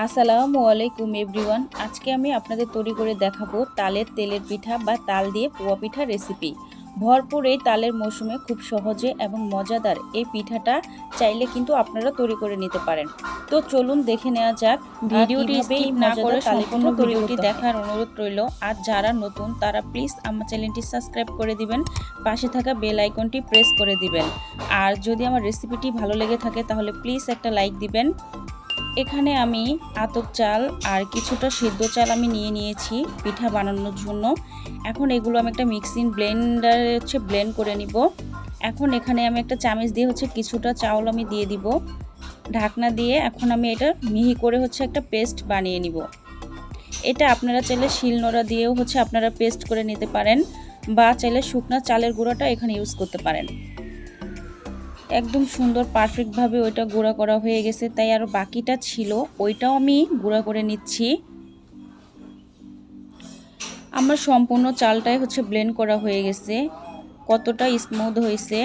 আসসালামু আলাইকুম এভরিওয়ান। আজকে আমি আপনাদের তৈরি করে দেখাবো তালের তেলের পিঠা বা তাল দিয়ে পোয়া পিঠা রেসিপি। ভরপুর এই তালের মৌসুমে খুব সহজে এবং মজাদার এই পিঠাটা চাইলে কিন্তু আপনারা তৈরি করে নিতে পারেন। তো চলুন দেখে নেওয়া যাক ভিডিওটি কিভাবে এই স্কিপ না করে মজাদার তালের সম্পূর্ণ পিঠা তৈরি ভিডিওটি করতে হয়। দেখার অনুরোধ রইল। আর যারা নতুন তারা প্লিজ আমার চ্যানেলটি সাবস্ক্রাইব করে দিবেন, পাশে থাকা বেল আইকনটি প্রেস করে দিবেন। আর যদি আমার রেসিপিটি ভালো লেগে থাকে তাহলে প্লিজ একটা লাইক দিবেন। এখানে আমি আতপ চাল আর কিছুটা সিদ্ধ চাল আমি নিয়ে নিয়েছি পিঠা বানানোর জন্য। এখন এগুলো আমি একটা মিক্সিং ব্লেন্ডারে ব্লেন্ড করে নিব। এখন এখানে আমি একটা চামচ দিয়ে কিছুটা চাউল আমি দিয়ে দিব ঢাকনা দিয়ে। এখন আমি এটা মিহি করে একটা পেস্ট বানিয়ে নিব। এটা আপনারা চাইলে শিলনোড়া দিয়েও আপনারা পেস্ট করে নিতে পারেন, বা চাইলে শুকনা চালের গুঁড়াটা এখানে ইউজ করতে পারেন। একদম সুন্দর পারফেক্টভাবে ওইটা গুঁড়া করা হয়ে গেছে, তাই আরও বাকিটা ছিল ওইটাও আমি গুঁড়া করে নিচ্ছি। আমার সম্পূর্ণ চালটাই ব্লেন্ড করা হয়ে গেছে। কতটা স্মুথ হয়েছে।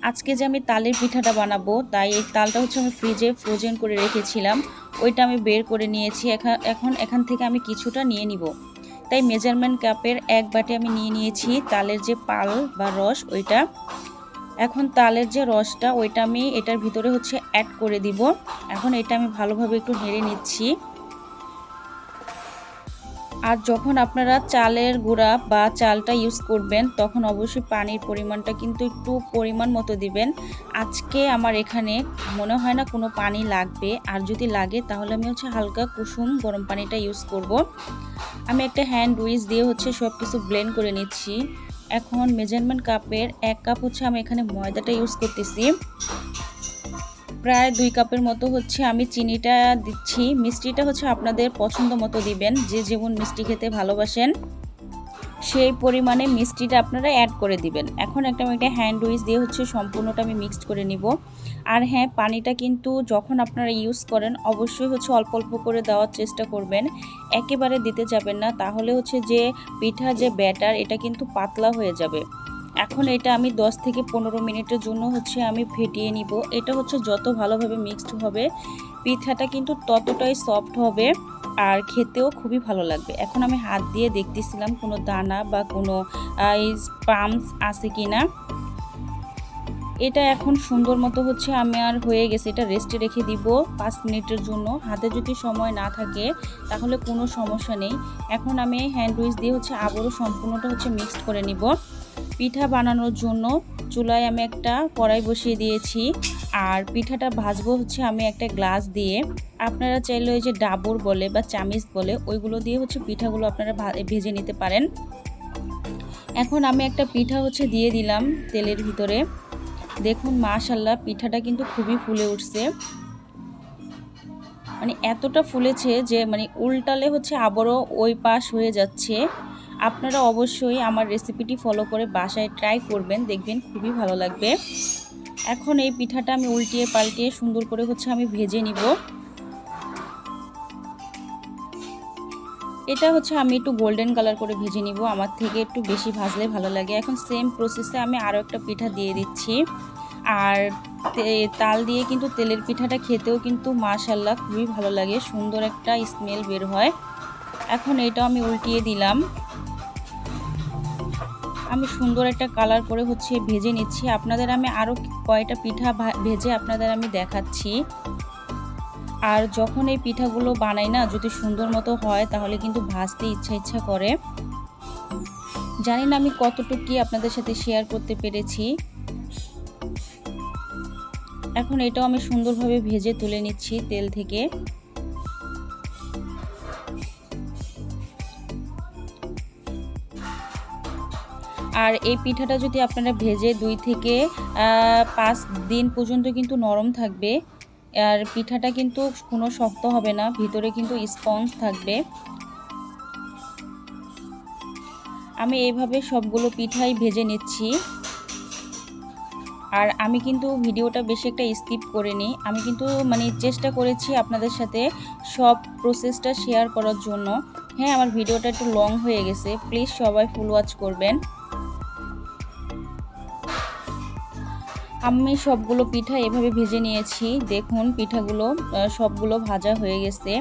আজকে যে আমি তালের পিঠাটা বানাবো তাই এই তালটা আমি ফ্রিজে ফ্রোজেন করে রেখেছিলাম, ওইটা আমি বের করে নিয়েছি। এখন এখান থেকে আমি কিছুটা নিয়ে নিব। তাই মেজারমেন্ট কাপের এক বাটি আমি নিয়ে নিয়েছি তালের যে পাল বা রস ওইটা। এখন তালের যে রসটা ওইটা আমি এটার ভিতরে অ্যাড করে দিব। এখন এটা আমি ভালোভাবে একটু নেড়ে নিচ্ছি। আর যখন আপনারা চালের গুঁড়া বা চালটা ইউজ করবেন তখন অবশ্যই পানির পরিমাণটা কিন্তু একটু পরিমাণ মতো দিবেন। আজকে আমার এখানে মনে হয় না কোনো পানি লাগবে, আর যদি লাগে তাহলে আমি হালকা কুসুম গরম পানিটা ইউজ করব। আমি একটা হ্যান্ড উইচ দিয়ে সব কিছু ব্লেন্ড করে নিচ্ছি। এখন মেজারমেন্ট কাপের 1 কাপ আমি এখানে ময়দাটা ইউজ করতেছি। প্রায় 2 কাপের মতো আমি চিনিটা দিচ্ছি। মিষ্টিটা আপনাদের পছন্দ মতো দিবেন, যে যেমন মিষ্টি খেতে ভালোবাসেন সেই পরিমাণে মিষ্টিটা আপনারা অ্যাড করে দিবেন। এখন আমি একটা হ্যান্ড উইচ দিয়ে সম্পূর্ণটা আমি মিক্সড করে নিব। আর হ্যাঁ, পানিটা কিন্তু যখন আপনারা ইউজ করেন অবশ্যই অল্প অল্প করে দেওয়ার চেষ্টা করবেন, একেবারে দিতে যাবেন না, তাহলে যে পিঠা যে ব্যাটার এটা কিন্তু পাতলা হয়ে যাবে। এখন এটা আমি 10 থেকে 15 মিনিটের জন্য আমি ফেটিয়ে নিব। এটা যত ভালোভাবে মিক্সড হবে পিঠাটা কিন্তু ততটাই সফট হবে আর খেতেও খুবই ভালো লাগবে। এখন আমি হাত দিয়ে দেখতেছিলাম কোনো দানা বা কোনো পাম্পস আছে কিনা। এটা এখন সুন্দর মতো আমি আর হয়ে গেছে। এটা রেস্টে রেখে দিব 5 মিনিটের জন্য। হাতে যদি সময় না থাকে তাহলে কোনো সমস্যা নেই। এখন আমি হ্যান্ড উইচ দিয়ে আবারও সম্পূর্ণটা মিক্সড করে নিব। পিঠা বানানোর জন্য চুলায় আমি একটা কড়াই বসিয়ে দিয়েছি, আর পিঠাটা ভাজবো আমি একটা গ্লাস দিয়ে। আপনারা চাইলে ওই যে ডাবর বলে বা চামিচ বলে ওইগুলো দিয়ে পিঠাগুলো আপনারা ভেজে নিতে পারেন। এখন আমি একটা পিঠা দিয়ে দিলাম তেলের ভিতরে। দেখুন মাশাআল্লাহ পিঠাটা কিন্তু খুবই ফুলে উঠছে। মানে এতটা ফুলেছে যে উল্টালে আবারও ওই পাশ হয়ে যাচ্ছে। আপনারা অবশ্যই আমার রেসিপিটি ফলো করে বাসায় ট্রাই করবেন, দেখবেন খুবই ভালো লাগবে। এখন এই পিঠাটা আমি উল্টিয়ে পাল্টিয়ে সুন্দর করে আমি ভেজে নিব। এটা আমি একটু গোল্ডেন কালার করে ভেজে নিব, আমার থেকে একটু বেশি ভাজলে ভালো লাগে। এখন সেম প্রসেসে আমি আরও একটা পিঠা দিয়ে দিচ্ছি। আর তাল দিয়ে কিন্তু তেলের পিঠাটা খেতেও কিন্তু মাশাআল্লাহ খুবই ভালো লাগে, সুন্দর একটা স্মেল বের হয়। এখন এটাও আমি উল্টিয়ে দিলাম। আমি সুন্দর একটা কালার করে ভেজে নিচ্ছি। আপনাদের আমি আরও কয়টা পিঠা ভেজে আপনাদের আমি দেখাচ্ছি। আর যখন এই পিঠাগুলো বানাই না, যদি সুন্দর মতো হয় তাহলে কিন্তু ভাজতে ইচ্ছা করে। জানি না আমি কতটুকু আপনাদের সাথে শেয়ার করতে পেরেছি। এখন এটাও আমি সুন্দরভাবে ভেজে তুলে নিচ্ছি তেল থেকে। আর এই পিঠাটা যদি আপনারা ভেজে 2 থেকে 5 দিন পর্যন্ত কিন্তু নরম থাকবে। আর পিঠাটা কিন্তু কোনো শক্ত হবে না, ভিতরে কিন্তু স্পঞ্জ থাকবে। আমি এইভাবে সবগুলো পিঠাই ভেজে নিচ্ছি। আর আমি কিন্তু ভিডিওটা বেশি একটা স্কিপ করিনি, আমি কিন্তু চেষ্টা করেছি আপনাদের সাথে সব প্রসেসটা শেয়ার করার জন্য। হ্যাঁ, আমার ভিডিওটা একটু লং হয়ে গেছে, প্লিজ সবাই ফুল ওয়াচ করবেন। আমি সবগুলো পিঠা এভাবে ভেজে নিয়েছি। দেখুন পিঠাগুলো সবগুলো ভাজা হয়ে গেছে।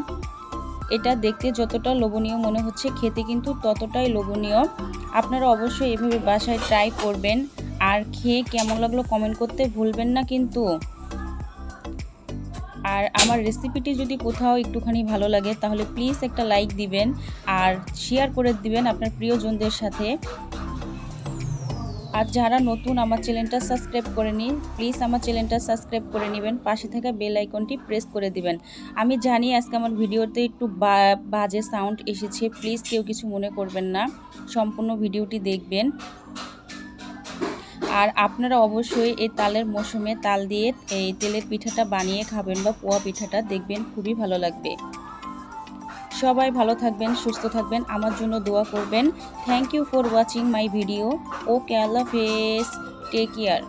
এটা দেখতে যতটা লোভনীয় মনে হচ্ছে, খেতে কিন্তু ততটাই লোভনীয়। আপনারা অবশ্যই এভাবে বাসায় ট্রাই করবেন, আর খেয়ে কেমন লাগলো কমেন্ট করতে ভুলবেন না কিন্তু। আর আমার রেসিপিটি যদি কোথাও একটুখানি ভালো লাগে তাহলে প্লিজ একটা লাইক দিবেন আর শেয়ার করে দিবেন আপনার প্রিয়জনদের সাথে। আর যারা নতুন আমার চ্যানেলটা সাবস্ক্রাইব করেনি, প্লিজ আমার চ্যানেলটা সাবস্ক্রাইব করে নেবেন, পাশে থাকা বেল আইকনটি প্রেস করে দিবেন। আমি জানি আজকে আমার ভিডিওতে একটু বাজে সাউন্ড এসেছে, প্লিজ কেউ কিছু মনে করবেন না, সম্পূর্ণ ভিডিওটি দেখবেন। আর আপনারা অবশ্যই এই তালের মৌসুমে তাল দিয়ে এই তেলের পিঠাটা বানিয়ে খাবেন বা পোয়া পিঠাটা, দেখবেন খুবই ভালো লাগবে। সবাই ভালো থাকবেন, সুস্থ থাকবেন, আমার জন্য দোয়া করবেন। Thank you for watching my video. Okay, আল্লাহ হাফেজ, টেক কেয়ার।